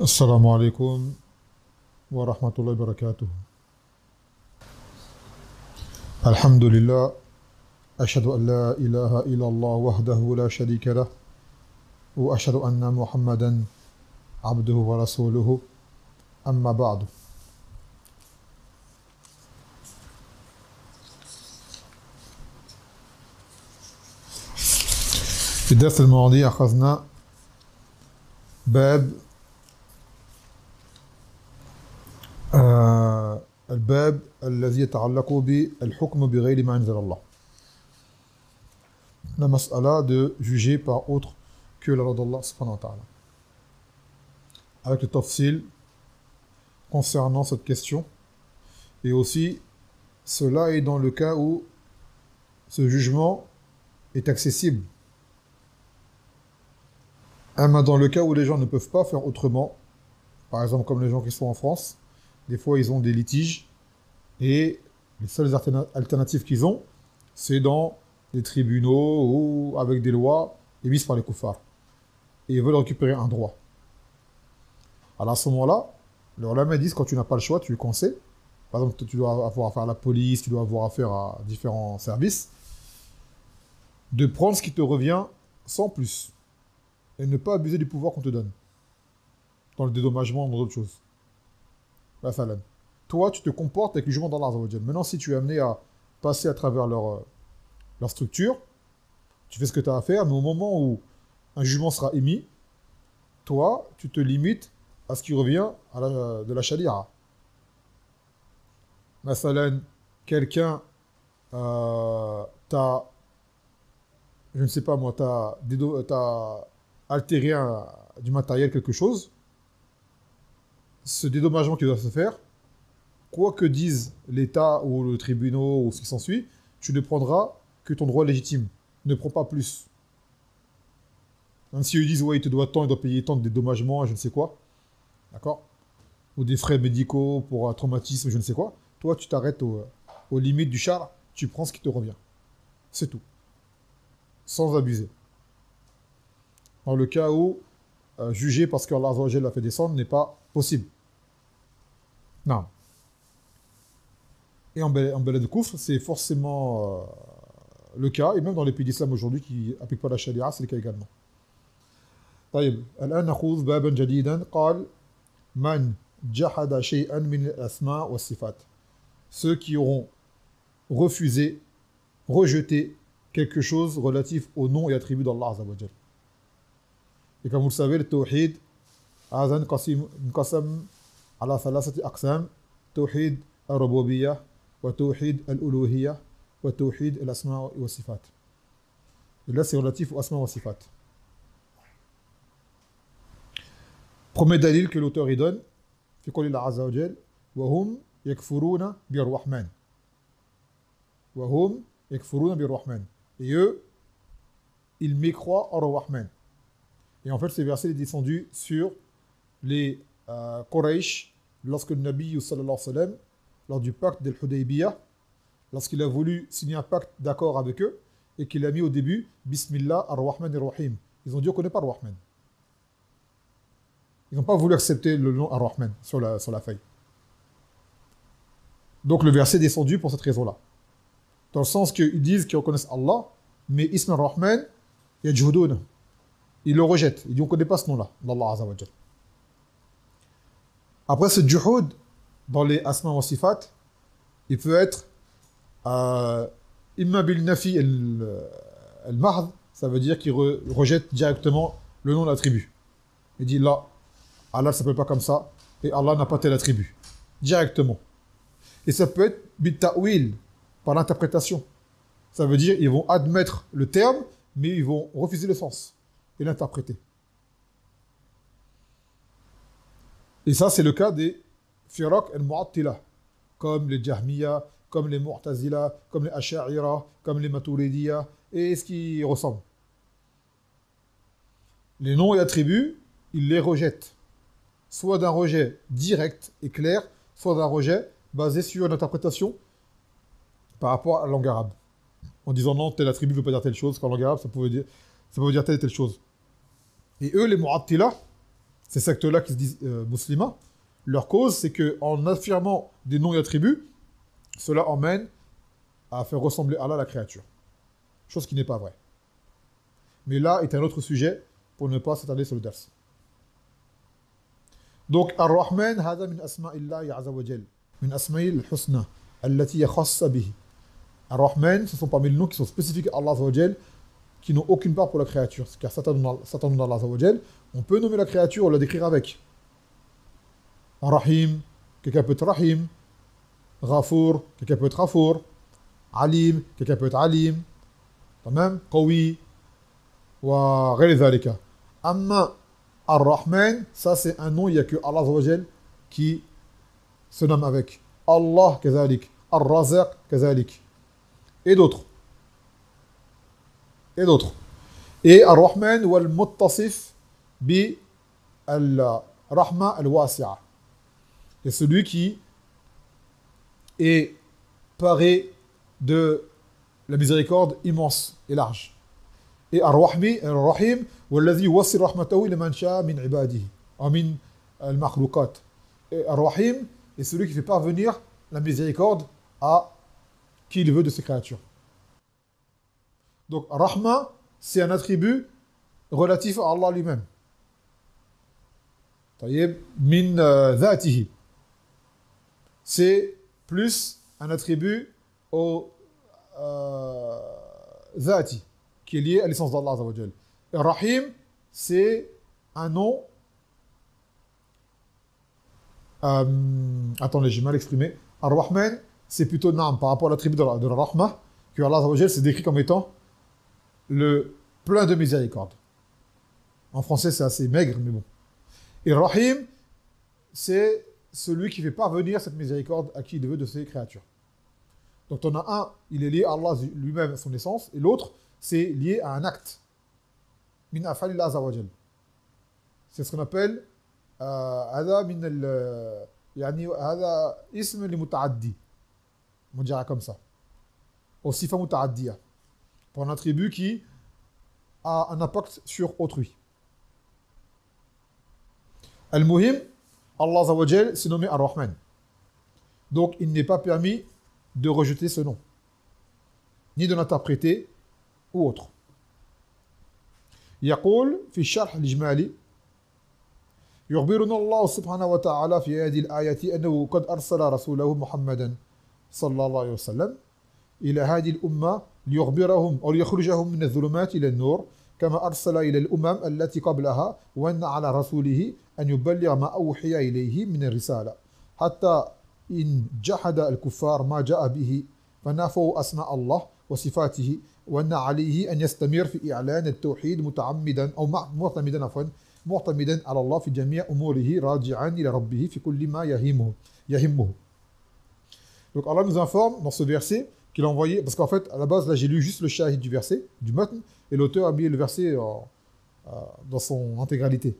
السلام عليكم ورحمة الله وبركاته. الحمد لله. أشهد أن لا إله إلا الله وحده لا شريك له، وأشهد أن محمدا عبده ورسوله. أما بعد. في الدرس الماضي أخذنا باب الباب الذي يتعلق بالحكم بغير ما أنزل الله. La mas'ala de juger par autre que la loi d'Allah subhanahu wa ta'ala. Avec le tafsil concernant cette question. Et aussi, cela est dans le cas où ce jugement est accessible. Dans le cas où les gens ne peuvent pas faire autrement, par exemple comme les gens qui sont en France, des fois ils ont des litiges et les seules alternatives qu'ils ont, c'est dans des tribunaux ou avec des lois émises par les koufars. Et ils veulent récupérer un droit. Alors à ce moment-là, les ulama disent quand tu n'as pas le choix, tu le conseilles. Par exemple, tu dois avoir affaire à la police, tu dois avoir affaire à différents services, de prendre ce qui te revient sans plus. Et ne pas abuser du pouvoir qu'on te donne. Dans le dédommagement, dans d'autres choses. Toi, tu te comportes avec le jugement d'Allah Azza wa Jal. Maintenant, si tu es amené à passer à travers leur structure, tu fais ce que tu as à faire, mais au moment où un jugement sera émis, toi, tu te limites à ce qui revient de la charia. Masalan, quelqu'un t'a, je ne sais pas moi, t'as altéré du matériel, quelque chose, ce dédommagement qui doit se faire, quoi que disent l'État ou le tribunal ou ce qui s'ensuit, tu ne prendras que ton droit légitime. Ne prends pas plus. Même si ils disent, ouais, il te doit tant, il doit payer tant de dédommagements, je ne sais quoi, d'accord, ou des frais médicaux pour un traumatisme, je ne sais quoi, toi, tu t'arrêtes aux limites du char, tu prends ce qui te revient. C'est tout. Sans abuser. Dans le cas où juger parce qu'Allah Azza wa Jalla l'a fait descendre n'est pas possible. Non. Et en Balad de Koufr, c'est forcément le cas, et même dans les pays d'islam aujourd'hui qui n'appliquent pas la charia, c'est le cas également. طيب الآن نأخذ بابا جديدا قال من جحد شيئا من الأسماء والصفات. Ceux qui auront refusé, rejeté quelque chose relatif au nom et attributs d'Allah Azza wa Jal. Et comme vous le savez, le tawhid هذا انقسم على ثلاثة أقسام: توحيد الربوبية وتوحيد الألوهية وتوحيد الأسماء والصفات. Et là, c'est relatif aux asma wa sifat. Premier dalil que l'auteur y donne, في قول الله عز وجل وهم يكفرون بالرحمن. وهم يكفرون بالرحمن. Et eux, ils mécroient en Rahman. Et en fait, ces versets est descendu sur les Quraysh, lorsque le Nabi sallallahu alayhi wa sallam, lors du pacte d'Al-Hudaybiyah, lorsqu'il a voulu signer un pacte d'accord avec eux, et qu'il a mis au début Bismillah ar-Rahman ar-Rahim. Ils ont dit on ne connaît pas ar-Rahman. Ils n'ont pas voulu accepter le nom ar-Rahman sur la feuille. Donc le verset est descendu pour cette raison-là. Dans le sens qu'ils disent qu'ils reconnaissent Allah, mais Ism ar-Rahman, yajhudun. Ils le rejettent. Ils disent on ne connaît pas ce nom-là, d'Allah Azza wa Jal. Après ce juhud, dans les asma wa sifat, il peut être imma bil nafi al-mahd, ça veut dire qu'il rejette directement le nom de l'attribut. Il dit là, Allah ne s'appelle pas comme ça, et Allah n'a pas tel attribut. Directement. Et ça peut être bil ta'wil, par l'interprétation. Ça veut dire ils vont admettre le terme, mais ils vont refuser le sens et l'interpréter. Et ça, c'est le cas des firaq al-mu'attila, comme les Jahmiya, comme les Mu'tazila, comme les Asha'ira, comme les Maturidiyya, et ce qui ressemble. Les noms et attributs, ils les rejettent. Soit d'un rejet direct et clair, soit d'un rejet basé sur une interprétation par rapport à la langue arabe. En disant non, tel attribut ne veut pas dire telle chose, qu'en langue arabe, ça peut dire telle et telle chose. Et eux, les Mu'attila, ces sectes-là qui se disent musulmans, leur cause, c'est qu'en affirmant des noms et attributs, cela emmène à faire ressembler Allah à la créature. Chose qui n'est pas vraie. Mais là est un autre sujet pour ne pas s'attarder sur le dars. Donc, Ar-Rahman, هذا من أسماء الله عز وجل, من أسماء الحسنى التي يخص به. Ar-Rahman, ce sont parmi les noms qui sont spécifiques à Allah Azza wa Jal, qui n'ont aucune part pour la créature. Car certains noms d'Allah Azza wa Jal, on peut nommer la créature ou la décrire avec. Rahim, quelqu'un peut être Rahim. Ghafour, quelqu'un peut être Ghafour. Alim, quelqu'un peut être Alim. Tamam, Qawi, wa ghayr dhalika. Amma Ar-Rahman, ça c'est un nom, il n'y a que Allah Azza wa Jal qui se nomme avec. Allah, kazalik. Ar-Razaq, kazalik. Et d'autres. Et d'autres. Et Ar-Rahman wal muttasif bi al-Rahma al-Wasi'a. Et celui qui est paré de la miséricorde immense et large. Et Ar-Rahim والذي يوصل رحمته لمن شاء من عباده أو من المخلوقات. Et Ar-Rahim est celui qui fait parvenir la miséricorde à qui il veut de ses créatures. Donc Rahma, c'est un attribut relatif à Allah lui-même. طيب, min dhatihi. C'est plus un attribut au dhati, qui est lié à l'essence d'Allah Azza wa Jal. Et Rahim, c'est un nom. Attendez, j'ai mal exprimé. Ar-Rahman, c'est plutôt nam par rapport à l'attribut de la Rahma, que Allah Azza wa Jal s'est décrit comme étant le plein de miséricorde. En français, c'est assez maigre, mais bon. Et Rahim, c'est celui qui fait parvenir cette miséricorde à qui il veut de ses créatures. Donc, on a un, il est lié à Allah lui-même, à son essence, et l'autre, c'est lié à un acte. Min afalillah azza wa jal. C'est ce qu'on appelle هذا من يعني هذا اسم لمتعدي. On dira comme ça. Au sifa muta'addiya. Pour un attribut qui a un impact sur autrui. Al-Muhim, Allah Azza wa Jal s'est nommé Ar-Rahman. Donc, il n'est pas permis de rejeter ce nom, ni de l'interpréter ou autre. يقول في الشرح الإجمالي يخبرنا الله سبحانه وتعالى في هذه الآية أنه قد أرسل رسوله محمدا صلى الله عليه وسلم إلى هذه الأمة ليخبرهم أو ليخرجهم من الظلمات إلى النور كما أرسل إلى الأمم التي قبلها وأن على رسوله أن يبلغ ما أوحي إليه من الرسالة حتى إن جحد الكفار ما جاء به فنافوا أسماء الله وصفاته وأن عليه أن يستمر في إعلان التوحيد متعمدا أو معتمدا على الله في جميع أموره راجعا إلى ربه في كل ما يهمه. Donc Allah nous informe dans ce verset qu'il a envoyé, parce qu'en fait à la base là j'ai lu juste le shahid du verset, du matn, et l'auteur a mis le verset dans son intégralité.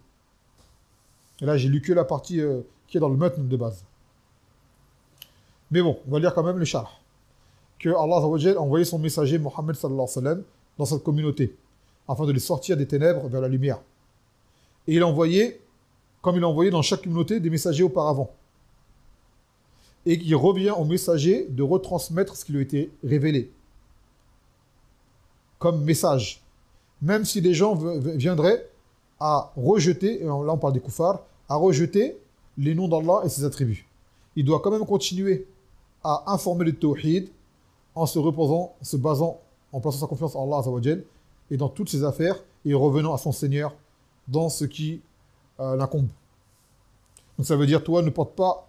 Et là j'ai lu que la partie qui est dans le matn de base. Mais bon, on va lire quand même le sharh. Que Allah Azza wa Jal a envoyé son messager Mohammed sallallahu alayhi wa sallam dans cette communauté, afin de les sortir des ténèbres vers la lumière. Et il a envoyé, comme il a envoyé dans chaque communauté, des messagers auparavant. Et il revient au messager de retransmettre ce qui lui a été révélé. Comme message. Même si les gens viendraient à rejeter, et là on parle des koufars, à rejeter les noms d'Allah et ses attributs. Il doit quand même continuer à informer le tawhid en se reposant, en se basant, en plaçant sa confiance en Allah Azza wa Jal et dans toutes ses affaires et revenant à son Seigneur dans ce qui l'incombe. Donc ça veut dire, toi, ne porte pas,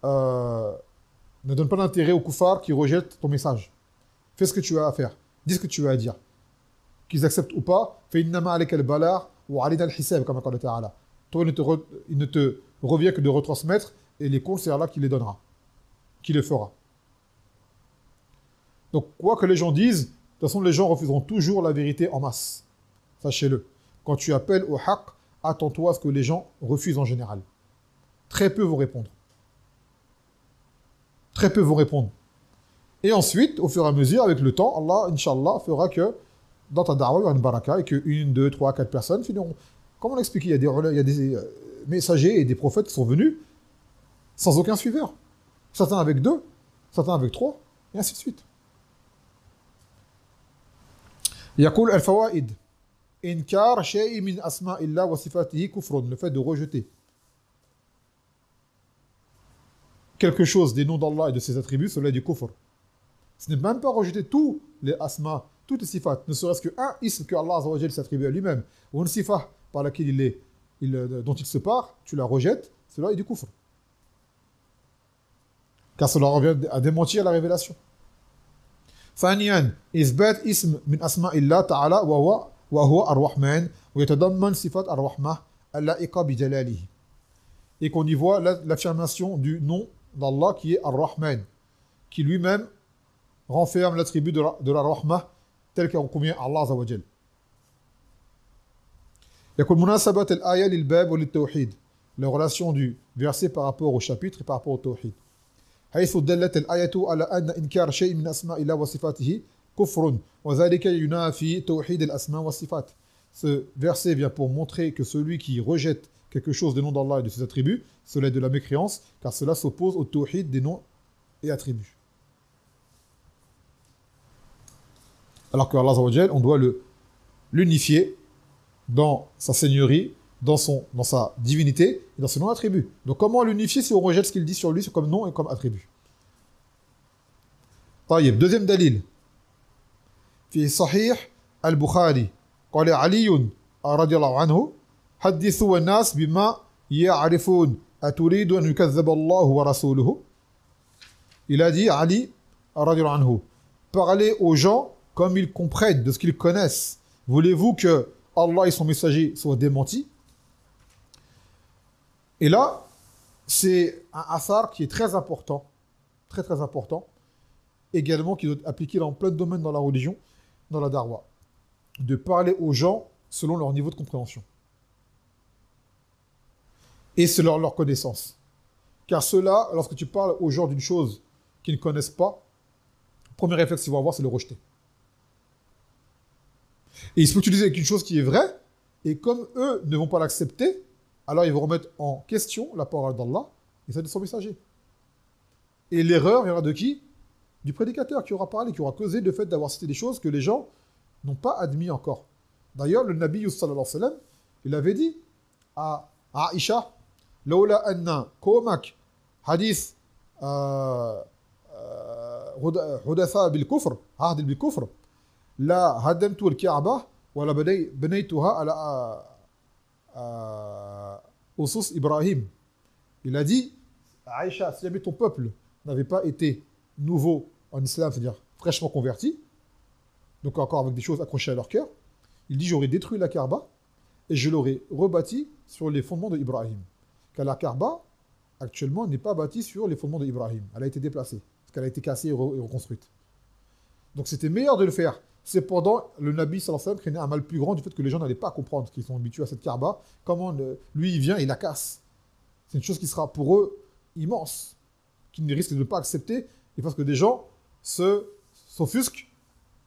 ne donne pas d'intérêt aux koufars qui rejettent ton message. Fais ce que tu as à faire. Dis ce que tu as à dire. Qu'ils acceptent ou pas, fais innama alayka al-balagh wa alayna al-hisab, comme Allah Ta'ala. Toi, il ne te revient que de retransmettre et les comptes, c'est Allah qui les donnera, qui les fera. Donc, quoi que les gens disent, de toute façon, les gens refuseront toujours la vérité en masse. Sachez-le. Quand tu appelles au haqq, attends-toi à ce que les gens refusent en général. Très peu vont répondre. Très peu vont répondre. Et ensuite, au fur et à mesure, avec le temps, Allah, Inch'Allah, fera que dans ta da'wah, il y aura une baraka et que 1, 2, 3, 4 personnes finiront Comment l'expliquer? Il y a des messagers et des prophètes qui sont venus sans aucun suiveur. Certains avec 2, certains avec 3, et ainsi de suite. يقول الفوائد إنكار شيء من أسماء الله وصفاته كفر, le fait de rejeter quelque chose des noms d'Allah et de ses attributs, cela est du kufr. Ce n'est même pas rejeter tous les asma, toutes les sifat, ne serait-ce qu'un ism que Allah Azza wa Jal s'attribue à lui-même, ou une sifat par laquelle dont il se part, tu la rejettes, cela est du kufr. Car cela revient à démentir la révélation. ثانيا إثبات اسم من أسماء الله تعالى وهو الرحمن ويتضمن صفات الرحمة اللائقة بجلاله. Et qu'on y voit l'affirmation du nom d'Allah qui est Ar-Rahman, qui lui-même renferme l'attribut de la Rahmah tel qu'en convient Allah Azza wa Jal. يقول مناسبة الآية للباب وللتوحيد, la relation du verset par rapport au chapitre et par rapport au tawhid. حيث دلت الآية على أن إنكار شيء من أسماء الله وصفاته كفر وذلك ينافي توحيد الأسماء والصفات. Ce verset vient pour montrer que celui qui rejette quelque chose des noms d'Allah et de ses attributs, cela est de la mécréance, car cela s'oppose au tawhid des noms et attributs. Alors que Allah Azza wa Jal, on doit l'unifier dans sa seigneurie, dans sa divinité et dans ses noms et attributs. Donc comment l'unifier si on rejette ce qu'il dit sur lui comme nom et comme attribut? طيب, deuxième dalil. في صحيح البخاري قال علي رضي الله عنه حدثوا الناس بما يعرفون أتريد أن يكذب الله ورسوله. Il a dit, Ali رضي الله عنه, parlez aux gens comme ils comprennent, de ce qu'ils connaissent. Voulez-vous que Allah et son messager soient démentis? Et là, c'est un athar qui est très important, très très important, également qui doit être appliqué dans plein de domaines dans la religion, dans la darwa, de parler aux gens selon leur niveau de compréhension et selon leur connaissance. Car cela, lorsque tu parles aux gens d'une chose qu'ils ne connaissent pas, le premier réflexe qu'ils vont avoir, c'est le rejeter. Et il se peut utiliser avec une chose qui est vraie, et comme eux ne vont pas l'accepter, alors ils vont remettre en question la parole d'Allah et celle de son messager. Et l'erreur viendra de qui? Du prédicateur qui aura parlé, qui aura causé le fait d'avoir cité des choses que les gens n'ont pas admis encore. D'ailleurs, le Nabi sallallahu alayhi wa sallam, il avait dit à Aïcha, Laula anna qawmak hadith hudatha bil kufr, ahd bil kufr, la hadamtu al Kaaba wa la banaytuha ala Usus Ibrahim. Il a dit à Aïcha, si jamais ton peuple n'avait pas été nouveau en islam, c'est-à-dire fraîchement converti, donc encore avec des choses accrochées à leur cœur, il dit, j'aurais détruit la Kaaba et je l'aurais rebâtie sur les fondements de Ibrahim. Car la Kaaba, actuellement, n'est pas bâtie sur les fondements de Ibrahim. Elle a été déplacée, parce qu'elle a été cassée et reconstruite. Donc c'était meilleur de le faire. Cependant, le Nabi sallallahu alayhi wa sallam craignait un mal plus grand du fait que les gens n'allaient pas comprendre, qu'ils sont habitués à cette Kaaba. Comment lui, il vient et il la casse. C'est une chose qui sera pour eux immense, qu'ils risquent de ne pas accepter, et parce que des gens s'offusquent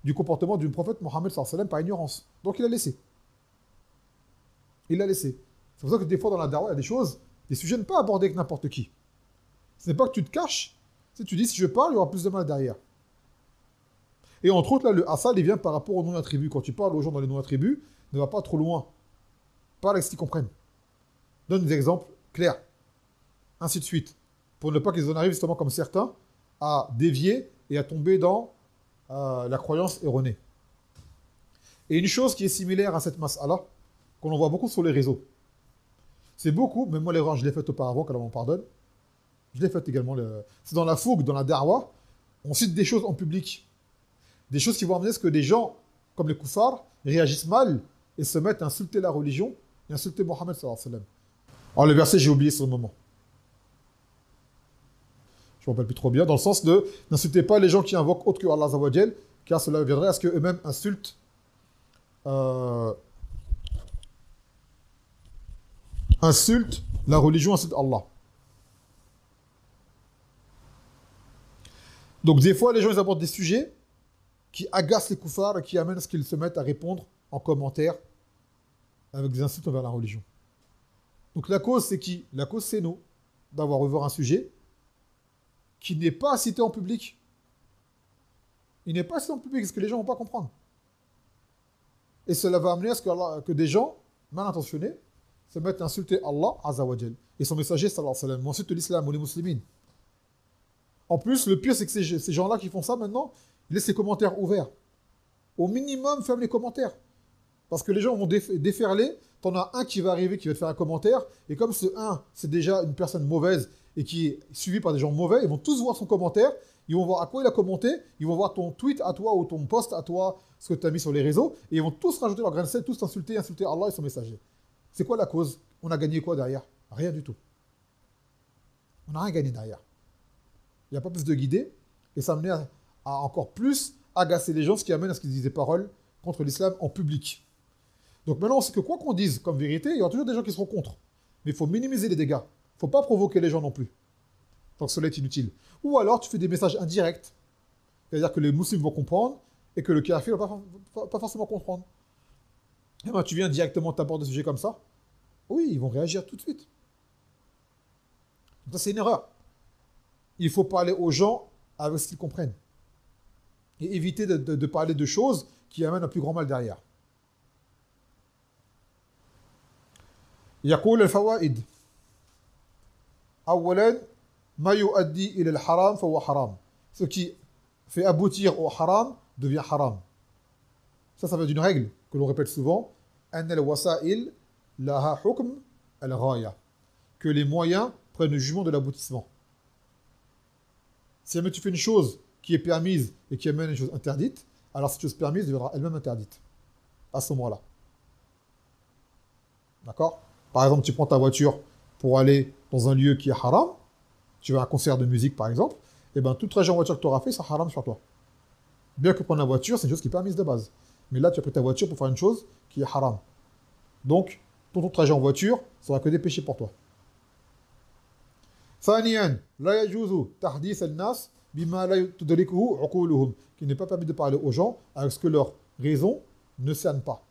du comportement du prophète Mohammed sallallahu alayhi wa sallam par ignorance. Donc il a laissé. Il l'a laissé. C'est pour ça que des fois dans la dawa, il y a des choses, des sujets ne pas aborder avec n'importe qui. Ce n'est pas que tu te caches, si tu dis si je parle, il y aura plus de mal derrière. Et entre autres, là, le asal, il vient par rapport aux noms attributs. Quand tu parles aux gens dans les noms attributs, ne va pas trop loin. Parle avec ce qu'ils comprennent. Donne des exemples clairs. Ainsi de suite. Pour ne pas qu'ils en arrivent justement comme certains à dévier et à tomber dans la croyance erronée. Et une chose qui est similaire à cette mas'ala, qu'on voit beaucoup sur les réseaux. C'est beaucoup, même moi l'erreur je l'ai faite auparavant, qu'Allah m'en pardonne. Je l'ai faite également. C'est dans la fougue, dans la da'wa, on cite des choses en public. Des choses qui vont amener à ce que des gens, comme les koufars, réagissent mal et se mettent à insulter la religion et insulter Mohammed sallallahu alayhi wa sallam. Alors le verset, j'ai oublié sur le moment. Je ne me rappelle plus trop bien, dans le sens de n'insultez pas les gens qui invoquent autre que Allah Azza wa Jal, car cela viendrait à ce qu'eux-mêmes insultent la religion, insultent Allah. Donc des fois, les gens ils abordent des sujets qui agacent les koufars et qui amènent à ce qu'ils se mettent à répondre en commentaire avec des insultes envers la religion. Donc la cause, c'est qui? La cause, c'est nous, d'avoir ouvert un sujet qui n'est pas cité en public. Il n'est pas cité en public, parce que les gens ne vont pas comprendre. Et cela va amener à ce que des gens, mal intentionnés, se mettent à insulter Allah, Azzawajal, et son messager, sallallahu alayhi wa sallam, ensuite l'islam ou les musulmans. En plus, le pire, c'est que ces gens-là qui font ça maintenant, ils laissent les commentaires ouverts. Au minimum, ferme les commentaires. Parce que les gens vont déferler. T'en as un qui va arriver, qui va te faire un commentaire. Et comme ce un, c'est déjà une personne mauvaise et qui est suivi par des gens mauvais, ils vont tous voir son commentaire. Ils vont voir à quoi il a commenté. Ils vont voir ton tweet à toi ou ton post à toi, ce que tu as mis sur les réseaux. Et ils vont tous rajouter leur grain de sel, tous insulter Allah et son messager. C'est quoi la cause? On a gagné quoi derrière? Rien du tout. On n'a rien gagné derrière. Il n'y a pas plus de guider. Et ça amenait à encore plus agacer les gens, ce qui amène à ce qu'ils disent des paroles contre l'islam en public. Donc maintenant, on sait que quoi qu'on dise comme vérité, il y aura toujours des gens qui seront contre. Mais il faut minimiser les dégâts. Il ne faut pas provoquer les gens non plus. Tant que cela est inutile. Ou alors, tu fais des messages indirects. C'est-à-dire que les musulmans vont comprendre et que le kafir ne va pas forcément comprendre. Et ben, tu viens directement t'aborder le sujet comme ça. Oui, ils vont réagir tout de suite. Donc ça, c'est une erreur. Il faut parler aux gens avec ce qu'ils comprennent. Et éviter de parler de choses qui amènent un plus grand mal derrière. يقول الفوائد أولا ما يؤدي إلى الحرام فهو حرام. Ce qui fait aboutir au haram devient haram. Ça vient d'une règle que l'on répète souvent. أن الوسائل لها حكم الغاية. Que les moyens prennent le jugement de l'aboutissement. Si jamais tu fais une chose qui est permise et qui amène une chose interdite, alors cette chose permise deviendra elle-même interdite. À ce moment-là. D'accord? Par exemple, tu prends ta voiture pour aller dans un lieu qui est haram, tu vas à un concert de musique par exemple, et bien tout trajet en voiture que tu auras fait, c'est haram sur toi. Bien que prendre la voiture, c'est une chose qui est permise de base. Mais là, tu as pris ta voiture pour faire une chose qui est haram. Donc, ton trajet en voiture, ça sera que des péchés pour toi. ثانيا لا يجوز تحديث الناس بما لا تدركه عقولهم, qu'il n'est pas permis de parler aux gens avec ce que leur raison ne cerne pas.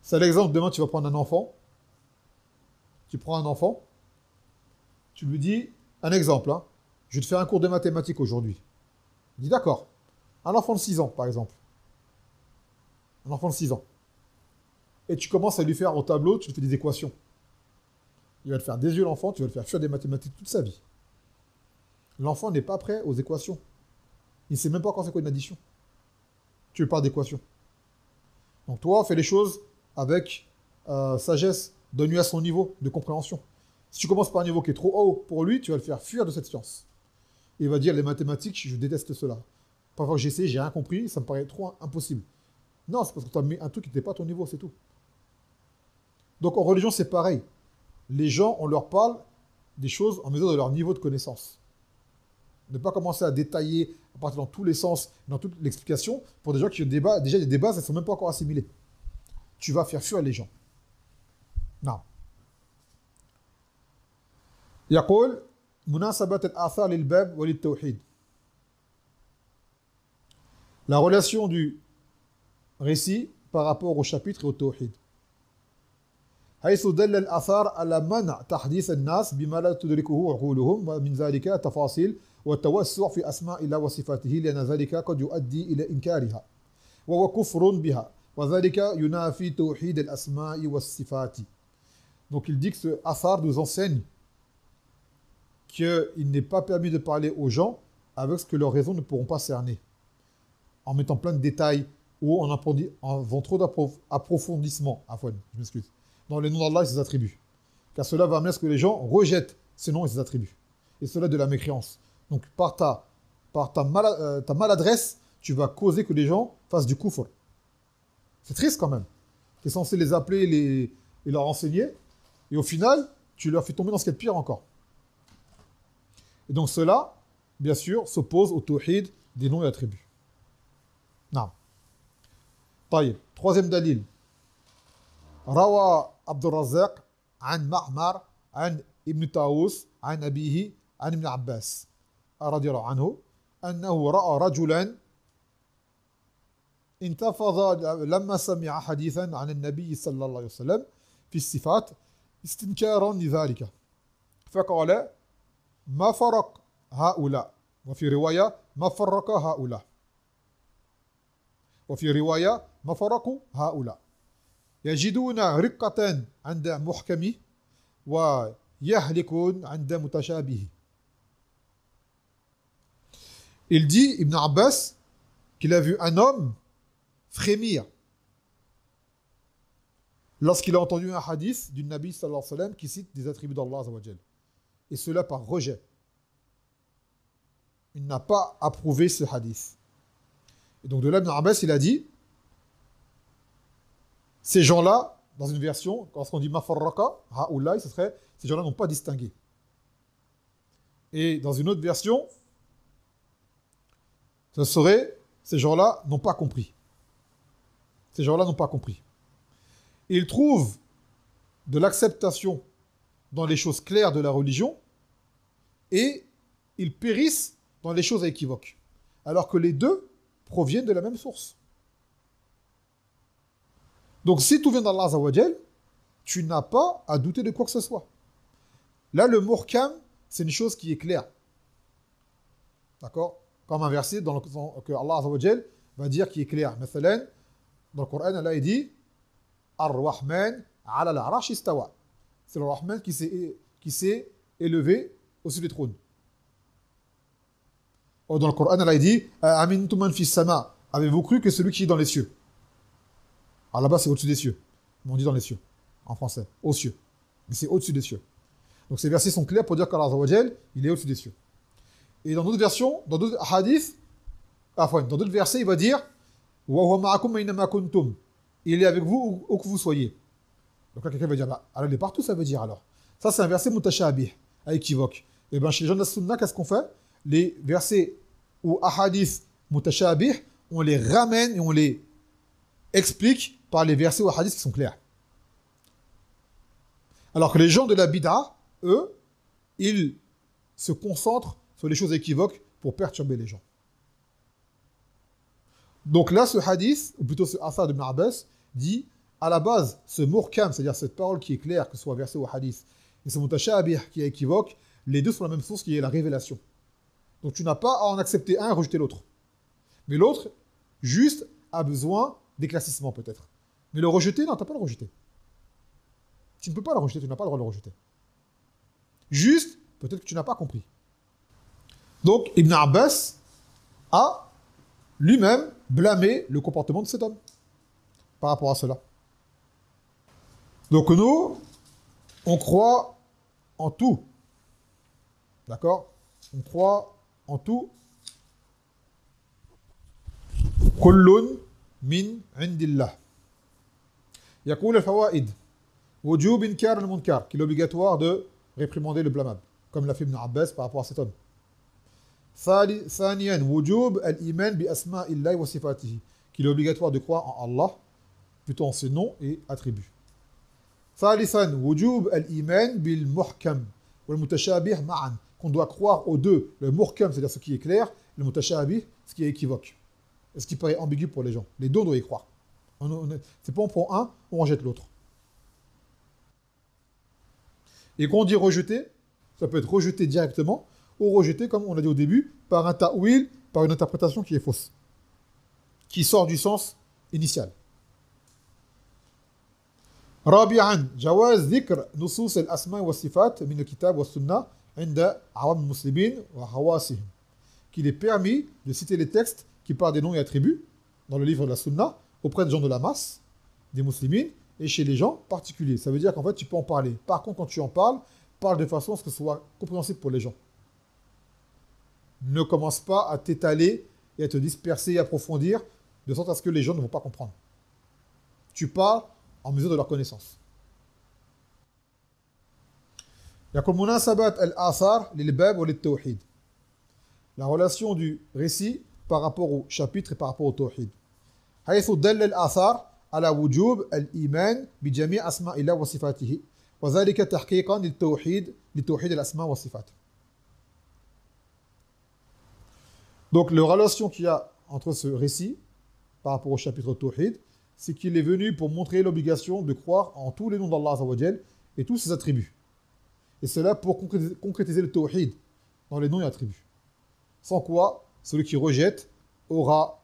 C'est l'exemple, demain tu vas prendre un enfant, tu prends un enfant, tu lui dis, un exemple, hein, je vais te faire un cours de mathématiques aujourd'hui. Il dit d'accord. Un enfant de 6 ans, par exemple. Un enfant de 6 ans. Et tu commences à lui faire au tableau, tu lui fais des équations. Il va te faire des yeux l'enfant, tu vas le faire faire des mathématiques toute sa vie. L'enfant n'est pas prêt aux équations. Il ne sait même pas encore c'est quoi une addition. Tu lui parles d'équations. Donc toi, fais les choses avec sagesse, donne-lui à son niveau de compréhension. Si tu commences par un niveau qui est trop haut pour lui, tu vas le faire fuir de cette science. Et il va dire, les mathématiques, je déteste cela. Parfois que j'ai essayé, j'ai rien compris, ça me paraît trop impossible. Non, c'est parce que tu as mis un truc qui n'était pas à ton niveau, c'est tout. Donc en religion, c'est pareil. Les gens, on leur parle des choses en mesure de leur niveau de connaissance. Ne pas commencer à détailler, à partir dans tous les sens, dans toute l'explication, pour des gens qui ont déjà des bases, elles ne sont même pas encore assimilées. Tu vas faire fuir les gens. Non. يقول مناسبة الآثار للباب وللتوحيد. La relation du récit par rapport au chapitre et au tawhid. حيث دل الآثار على منع تحديث الناس بما لا تدركه عقولهم ومن ذلك تفاصيل والتوسع في أسماء الله وصفاته لأن ذلك قد يؤدي إلى إنكارها وهو كفر بها وذلك ينافي توحيد الأسماء والصفات. Donc il dit que ce athar nous enseigne qu'il n'est pas permis de parler aux gens avec ce que leurs raisons ne pourront pas cerner, en mettant plein de détails ou en faisant trop d'approfondissement, je m'excuse, dans les noms d'Allah et ses attributs. Car cela va amener à ce que les gens rejettent ces noms et ces attributs. Et cela de la mécréance. Donc par ta maladresse, tu vas causer que les gens fassent du kufr. C'est triste quand même. Tu es censé les appeler et leur enseigner, et au final, tu leur fais tomber dans ce qu'il y a de pire encore. Et donc cela, bien sûr, s'oppose au tawhid des noms et attributs. Non. طيب. Troisième dalil. روى عبد الرزاق عن معمر عن ابن طاووس عن أبيه عن ابن عباس رضي الله عنه أنه رأى رجلا انتفض لما سمع حديثا عن النبي صلى الله عليه وسلم في الصفات استنكارا لذلك فقال ما فرق هؤلاء وفي رواية ما فرق هؤلاء وفي رواية ما فرق هؤلاء يجدون رقة عند محكمه ويهلكون عند متشابهه. Il dit, Ibn Abbas, qu'il a vu un homme frémir lorsqu'il a entendu un hadith du Nabi sallallahu alayhi wa sallam qui cite des attributs d'Allah azza wa jal. Et cela par rejet. Il n'a pas approuvé ce hadith. Et donc de là, Ibn Abbas, il a dit, ces gens-là, dans une version, lorsqu'on dit mafarraka, ha'ulai, ce serait, ces gens-là n'ont pas distingué. Et dans une autre version, ce serait, ces gens-là n'ont pas compris. Ces gens-là n'ont pas compris. Ils trouvent de l'acceptation dans les choses claires de la religion et ils périssent dans les choses équivoques. Alors que les deux proviennent de la même source. Donc si tout vient d'Allah Azza wa Jal, tu n'as pas à douter de quoi que ce soit. Là, le muhkam, c'est une chose qui est claire. D'accord? Comme un verset que Allah Azza wa Jal va dire qui est clair. Mathalan, dans le Coran, Allah il dit Ar-Rahman ala al-Arash istawa. C'est le Rahman qui s'est élevé au-dessus du trône. Dans le Coran, Allah il dit Amintum man fis sama. Avez-vous cru que celui qui est dans les cieux? Alors là-bas, c'est au-dessus des cieux. On dit dans les cieux, en français, aux cieux. Mais c'est au-dessus des cieux. Donc ces versets sont clairs pour dire qu'Allah Azza wa Jal, il est au-dessus des cieux. Et dans d'autres versions, dans d'autres hadiths, dans d'autres versets, il va dire Wa huwa ma'akum aynama kuntum. Il est avec vous où que vous soyez. Donc là, quelqu'un va dire alors il est partout, ça veut dire alors. Ça, c'est un verset mutashabih, à équivoque. Et bien, chez les gens de la Sunna, qu'est-ce qu'on fait? Les versets ou hadiths mutashabih, on les ramène et on les explique par les versets ou hadiths qui sont clairs. Alors que les gens de la bid'a, eux, ils se concentrent sur les choses équivoques pour perturber les gens. Donc là, ce hadith, ou plutôt ce asar de Ibn Abbas, dit, à la base, ce muhkam, c'est-à-dire cette parole qui est claire, que ce soit verset ou hadith, et ce mutashabih qui est équivoque, les deux sont la même source qui est la révélation. Donc tu n'as pas à en accepter un et rejeter l'autre. Mais l'autre, juste, a besoin d'éclaircissement peut-être. Mais le rejeter, non, tu n'as pas à le rejeter. Tu ne peux pas le rejeter, tu n'as pas le droit de le rejeter. Juste, peut-être que tu n'as pas compris. Donc, Ibn Abbas a lui-même blâmé le comportement de cet homme par rapport à cela. Donc nous, on croit en tout. D'accord? On croit en tout. Kullun min indillah. Yaqul al-fawaid. Wujub inkar al-munkar, qui est obligatoire de réprimander le blâmable, comme l'a fait Ibn Abbas par rapport à cet homme. ثانيا وجوب الإيمان بأسماء الله وصفاته, qu'il est obligatoire de croire en Allah, plutôt en ses noms et attributs. ثالثا وجوب الإيمان بالمحكم والمتشابه معا, qu'on doit croire aux deux, le muhkam, c'est-à-dire ce qui est clair, le mutashabih, ce qui est équivoque, et ce qui paraît ambigu pour les gens. Les deux, on doit y croire. C'est pas on prend un, on rejette l'autre. Et quand on dit rejeter, ça peut être rejeté directement, ou rejeté, comme on l'a dit au début, par un ta'wil, par une interprétation qui est fausse, qui sort du sens initial. رابعا جواز ذكر نصوص الأسماء والصفات من الكتاب والسنة عند عوام المسلمين وخواصهم, qu'il est permis de citer les textes qui parlent des noms et attributs dans le livre de la Sunna auprès des gens de la masse, des musulmans, et chez les gens particuliers. Ça veut dire qu'en fait, tu peux en parler. Par contre, quand tu en parles, parle de façon à ce que ce soit compréhensible pour les gens. Ne commence pas à t'étaler et à te disperser et approfondir de sorte à ce que les gens ne vont pas comprendre. Tu parles en mesure de leur connaissance. يقول مناسبات الآثار للباب وللتوحيد. La relation du récit par rapport au chapitre et par rapport au tawhid. حيث دل الآثار على وجوب الإيمان بجميع أسماء الله وصفاته وذلك تحقيقا لتوحيد الأسماء والصفات. Donc, la relation qu'il y a entre ce récit par rapport au chapitre Tawhid, c'est qu'il est venu pour montrer l'obligation de croire en tous les noms d'Allah Azza wa Jal et tous ses attributs. Et cela pour concrétiser le Tawhid dans les noms et attributs. Sans quoi, celui qui rejette n'aura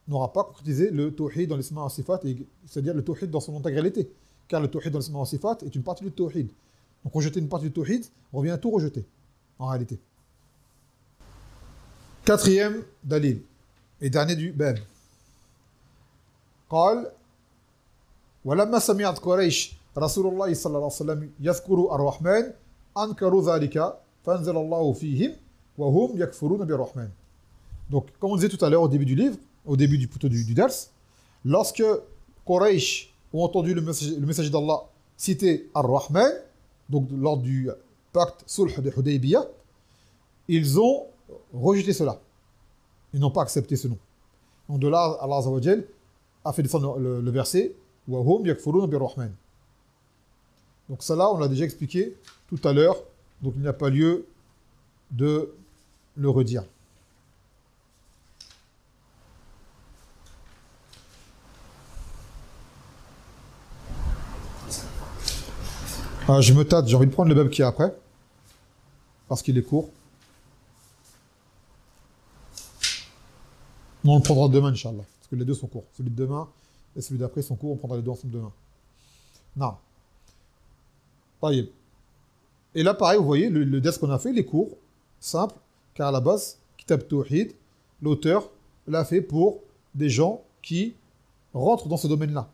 pas concrétisé le Tawhid dans l'Isma wa Sifat, c'est-à-dire le Tawhid dans son intégralité. Car le Tawhid dans l'Isma wa Sifat est une partie du Tawhid. Donc rejeter une partie du Tawhid revient à tout rejeter, en réalité. Quatrième dalil, et dernier du bab. قال ولما سمعت قريش رسول الله صلى الله عليه وسلم يذكر الرحمن أنكروا ذلك فأنزل الله فيهم وهم يكفرون بالرحمن. Donc, comme on disait tout à l'heure au début du livre, au début du dars, lorsque Quraysh ont entendu le messager d'Allah citer Ar-Rahman, donc lors du pacte Sulh de Hudaybiyah, ils ont rejeté cela. Ils n'ont pas accepté ce nom. Donc de là, Allah Azza wa Jal a fait descendre le verset wa hum yakfuruna bir-Rahman. Donc cela, on l'a déjà expliqué tout à l'heure, donc il n'y a pas lieu de le redire. Je me tâte, j'ai envie de prendre le bab qui est après, parce qu'il est court. Non, on le prendra demain, Inch'Allah, parce que les deux sont courts. Celui de demain et celui d'après sont courts, on prendra les deux ensemble demain. Non. Taïeb. Et là, pareil, vous voyez, le ders qu'on a fait, il est court, simple, car à la base, Kitab Tawhid, l'auteur l'a fait pour des gens qui rentrent dans ce domaine-là.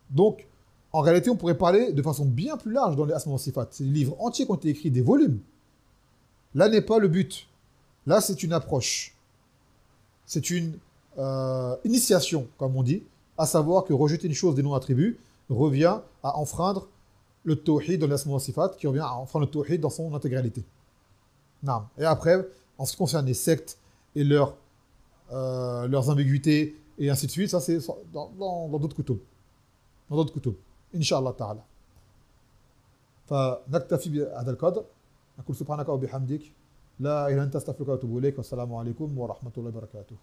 Donc, en réalité, on pourrait parler de façon bien plus large dans les Asma wa Sifat. C'est des livres entiers qui ont été écrits, des volumes. Là n'est pas le but. Là, c'est une approche. C'est une initiation, comme on dit, à savoir que rejeter une chose des noms-attributs revient à enfreindre le Tawhid dans les Asma wa Sifat, qui revient à enfreindre le Tawhid dans son intégralité. Non. Et après, en ce qui concerne les sectes et leurs ambiguïtés, et ainsi de suite, ça c'est dans d'autres kutub. Dans d'autres kutub. Inch'Allah ta'ala. فنكتفي بهذا القدر نقول سبحانك وبحمدك لا إله إلا أنت أستغفرك وأتوب إليك والسلام عليكم ورحمة الله وبركاته.